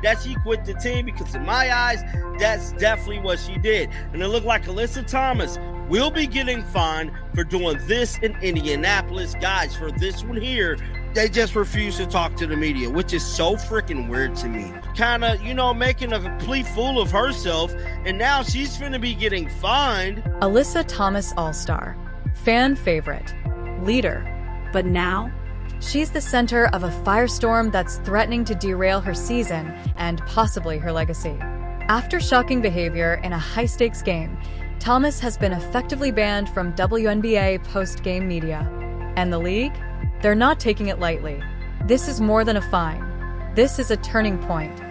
that she quit the team, because in my eyes, that's definitely what she did. And it looked like Alyssa Thomas will be getting fined for doing this in Indianapolis. Guys, for this one here, they just refuse to talk to the media, which is so freaking weird to me. Kind of, making a complete fool of herself, and now she's finna be getting fined. Alyssa Thomas All-Star, fan favorite, leader. But now, she's the center of a firestorm that's threatening to derail her season and possibly her legacy. After shocking behavior in a high-stakes game, Thomas has been effectively banned from WNBA post-game media. And the league? They're not taking it lightly. This is more than a fine. This is a turning point.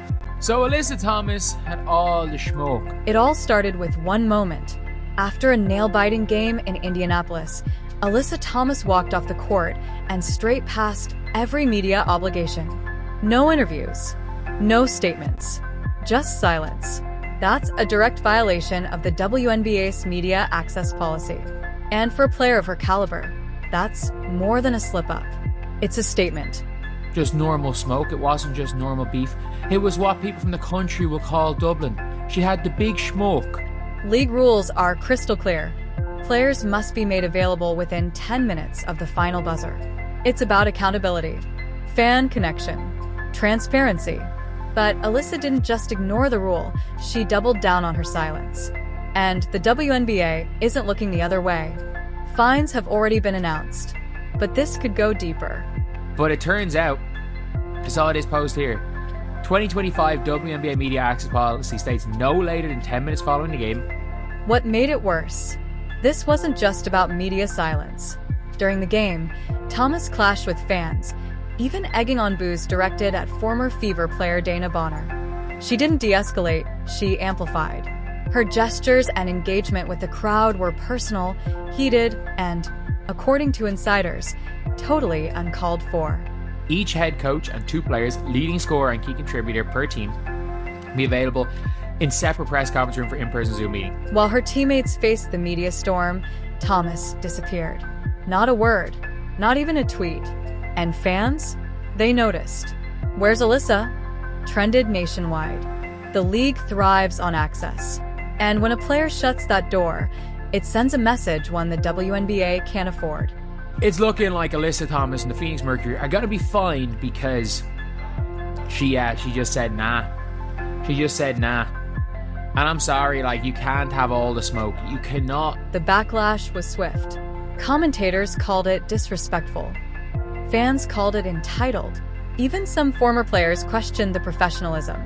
So Alyssa Thomas had all the smoke. It all started with one moment. After a nail-biting game in Indianapolis, Alyssa Thomas walked off the court and straight past every media obligation. No interviews, no statements, just silence. That's a direct violation of the WNBA's media access policy. And for a player of her caliber, that's more than a slip-up. It's a statement. Just normal smoke. It wasn't just normal beef. It was what people from the country will call Dublin. She had the big smoke. League rules are crystal clear. Players must be made available within 10 minutes of the final buzzer. It's about accountability, fan connection, transparency. But Alyssa didn't just ignore the rule, she doubled down on her silence. And the WNBA isn't looking the other way. Fines have already been announced, but this could go deeper. But it turns out, I saw this post here, 2025 WNBA media access policy states no later than 10 minutes following the game. What made it worse? This wasn't just about media silence. During the game, Thomas clashed with fans, even egging on boos directed at former Fever player Dana Bonner. She didn't de-escalate, she amplified. Her gestures and engagement with the crowd were personal, heated, and, according to insiders, totally uncalled for. Each head coach and 2 players, leading scorer and key contributor per team, will be available in separate press conference room for in-person Zoom meeting. While her teammates faced the media storm, Thomas disappeared. Not a word, not even a tweet. And fans? They noticed. Where's Alyssa? Trended nationwide. The league thrives on access. And when a player shuts that door, it sends a message one the WNBA can't afford. It's looking like Alyssa Thomas and the Phoenix Mercury are going to be fined because she just said nah. She just said nah. And I'm sorry, you can't have all the smoke. You cannot. The backlash was swift. Commentators called it disrespectful. Fans called it entitled. Even some former players questioned the professionalism.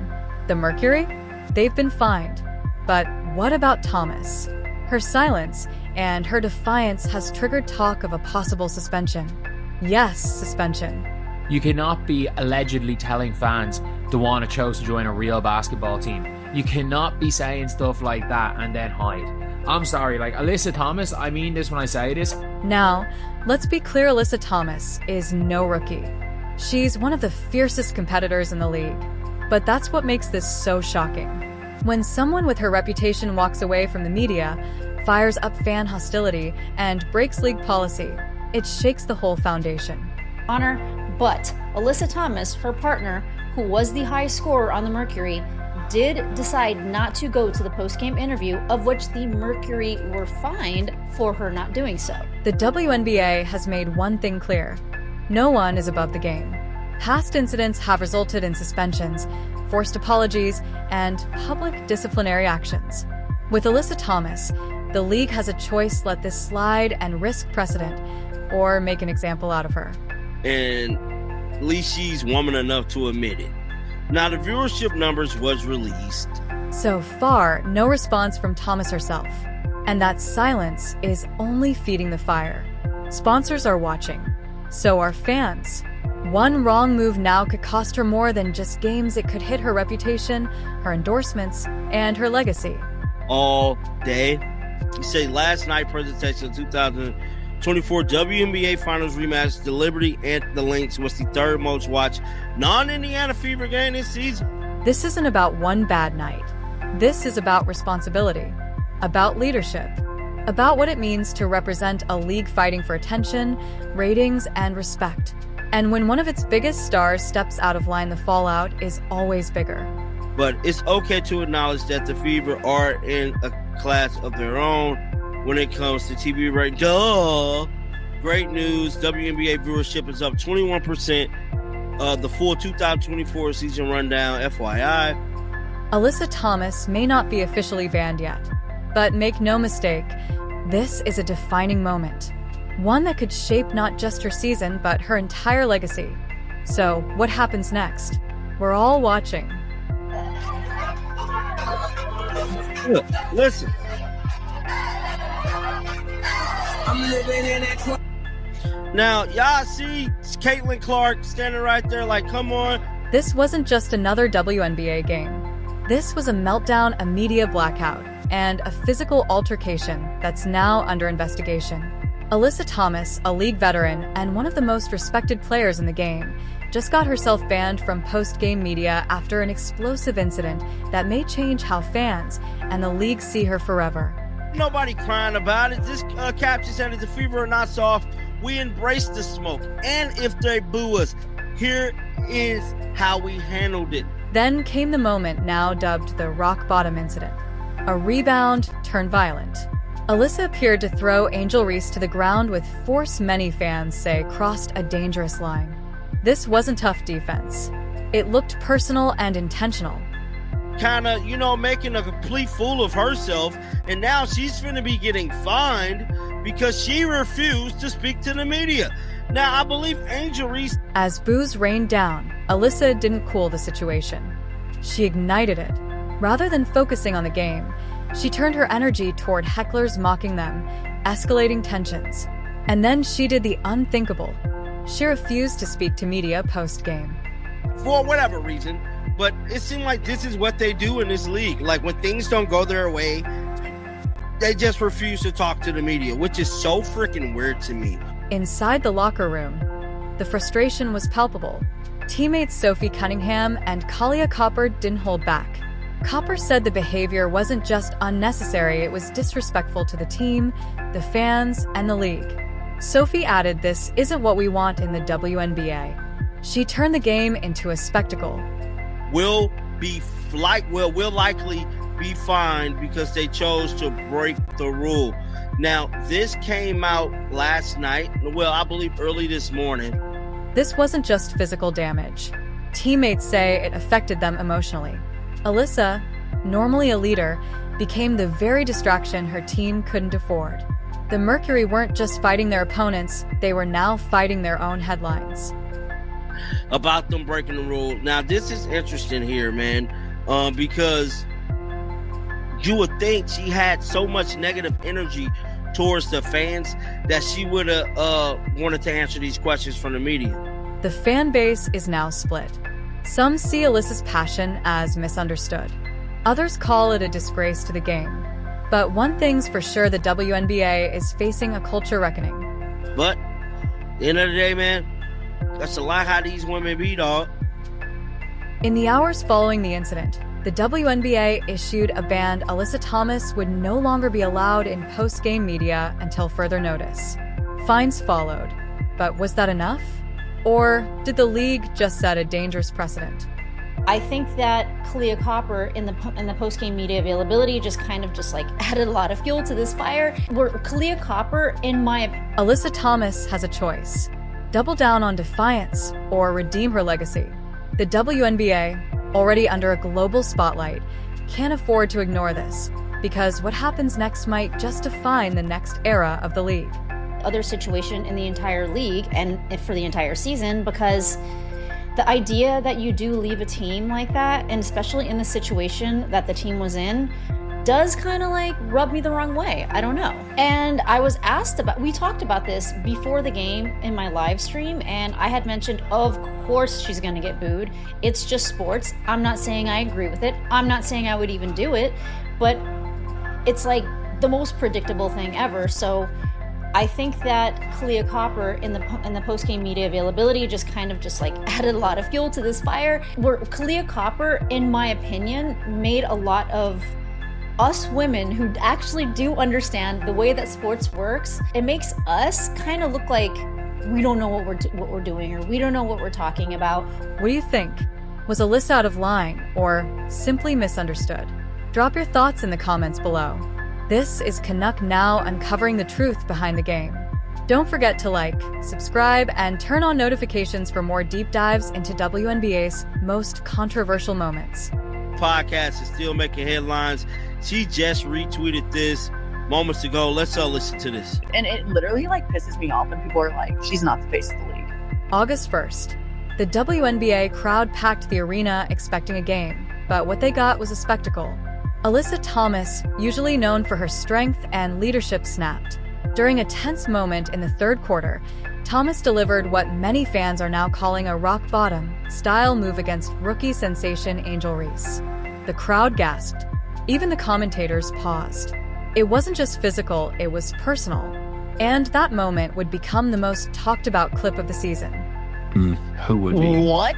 The Mercury? They've been fined. But what about Thomas? Her silence and her defiance has triggered talk of a possible suspension. Yes, suspension. You cannot be allegedly telling fans DeWanna chose to join a real basketball team. You cannot be saying stuff like that and then hide. I'm sorry, Alyssa Thomas, I mean this when I say this. Now, let's be clear, Alyssa Thomas is no rookie. She's one of the fiercest competitors in the league. But that's what makes this so shocking. When someone with her reputation walks away from the media, fires up fan hostility, and breaks league policy, it shakes the whole foundation. But Alyssa Thomas, her partner, who was the high scorer on the Mercury, did decide not to go to the post-game interview, of which the Mercury were fined for her not doing so. The WNBA has made one thing clear. No one is above the game. Past incidents have resulted in suspensions, forced apologies, and public disciplinary actions. With Alyssa Thomas, the league has a choice: let this slide and risk precedent, or make an example out of her. And at least she's woman enough to admit it. Now, the viewership numbers was released. So far, no response from Thomas herself. And that silence is only feeding the fire. Sponsors are watching. So are fans. One wrong move now could cost her more than just games. It could hit her reputation, her endorsements, and her legacy. All day. You say last night presentation of 2024 WNBA Finals rematch, the Liberty and the Lynx was the third most watched non-Indiana Fever game this season. This isn't about one bad night. This is about responsibility, about leadership, about what it means to represent a league fighting for attention, ratings, and respect. And when one of its biggest stars steps out of line, the fallout is always bigger. But it's okay to acknowledge that the Fever are in a class of their own when it comes to TV ratings. Duh! Great news. WNBA viewership is up 21%. The full 2024 season rundown, FYI. Alyssa Thomas may not be officially banned yet, but make no mistake, this is a defining moment. One that could shape not just her season, but her entire legacy. So, what happens next? We're all watching. Look, listen. I'm living in that. Now, y'all see Caitlin Clark standing right there like, come on. This wasn't just another WNBA game. This was a meltdown, a media blackout, and a physical altercation that's now under investigation. Alyssa Thomas, a league veteran and one of the most respected players in the game, just got herself banned from post-game media after an explosive incident that may change how fans and the league see her forever. Nobody crying about it. This caption said, if the Fever are not soft, we embrace the smoke. And if they boo us, here is how we handled it. Then came the moment now dubbed the rock bottom incident. A rebound turned violent. Alyssa appeared to throw Angel Reese to the ground with force many fans say crossed a dangerous line. This wasn't tough defense. It looked personal and intentional. Kind of, making a complete fool of herself. And now she's finna be getting fined because she refused to speak to the media. Now, I believe Angel Reese... As boos rained down, Alyssa didn't cool the situation. She ignited it. Rather than focusing on the game, she turned her energy toward hecklers mocking them, escalating tensions. And then she did the unthinkable. She refused to speak to media post-game. For whatever reason, but it seemed like this is what they do in this league. Like, when things don't go their way, they just refuse to talk to the media, which is so freaking weird to me. Inside the locker room, the frustration was palpable. Teammates Sophie Cunningham and Kalia Copper didn't hold back. Copper said the behavior wasn't just unnecessary, it was disrespectful to the team, the fans, and the league. Sophie added, "This isn't what we want in the WNBA." She turned the game into a spectacle. Will likely be fined because they chose to break the rule. Now, this came out last night. Well, I believe early this morning. This wasn't just physical damage. Teammates say it affected them emotionally. Alyssa, normally a leader, became the very distraction her team couldn't afford. The Mercury weren't just fighting their opponents, they were now fighting their own headlines. About them breaking the rule. Now, this is interesting here, man, because you would think she had so much negative energy towards the fans that she would have wanted to answer these questions from the media. The fan base is now split. Some see Alyssa's passion as misunderstood. Others call it a disgrace to the game. But one thing's for sure, the WNBA is facing a culture reckoning. But at the end of the day, man, that's a lot how these women be, dog. In the hours following the incident, the WNBA issued a ban. Alyssa Thomas would no longer be allowed in post-game media until further notice. Fines followed. But was that enough? Or did the league just set a dangerous precedent? I think that Kalia Copper in the post-game media availability just added a lot of fuel to this fire. Where Kalia Copper, in my opinion... Alyssa Thomas has a choice. Double down on defiance or redeem her legacy. The WNBA, already under a global spotlight, can't afford to ignore this, because what happens next might just define the next era of the league. Other situation in the entire league and for the entire season, because the idea that you do leave a team like that, and especially in the situation that the team was in, does kind of rub me the wrong way. I don't know. And I was asked we talked about this before the game in my live stream, and I had mentioned, of course she's gonna get booed. It's just sports. I'm not saying I agree with it. I'm not saying I would even do it, but it's the most predictable thing ever. So I think that Kalia Copper in the post-game media availability just added a lot of fuel to this fire. Where Kalia Copper, in my opinion, made a lot of us women who actually do understand the way that sports works, it makes us kind of look like we don't know what we're doing, or we don't know what we're talking about. What do you think? Was Alyssa out of line or simply misunderstood? Drop your thoughts in the comments below. This is Canuck Now, uncovering the truth behind the game. Don't forget to like, subscribe, and turn on notifications for more deep dives into WNBA's most controversial moments. Podcast is still making headlines. She just retweeted this moments ago. Let's all listen to this. And it literally like pisses me off when people are like, she's not the face of the league. August 1st, the WNBA crowd packed the arena expecting a game, but what they got was a spectacle. Alyssa Thomas, usually known for her strength and leadership, snapped. During a tense moment in the third quarter, Thomas delivered what many fans are now calling a rock-bottom style move against rookie sensation Angel Reese. The crowd gasped. Even the commentators paused. It wasn't just physical, it was personal. And that moment would become the most talked-about clip of the season. Who would be? What?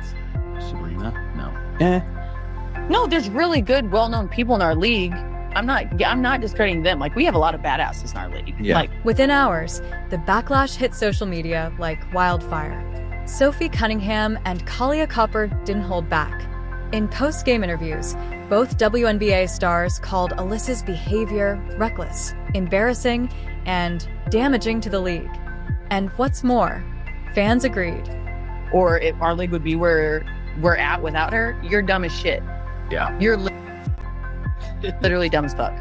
Serena? No. No, there's really good, well-known people in our league. I'm not discrediting them. Like, we have a lot of badasses in our league. Yeah. Like, Within hours, the backlash hit social media like wildfire. Sophie Cunningham and Kalia Copper didn't hold back. In post-game interviews, both WNBA stars called Alyssa's behavior reckless, embarrassing, and damaging to the league. And what's more, fans agreed. or if our league would be where we're at without her, you're dumb as shit. Yeah. You're literally dumb as fuck.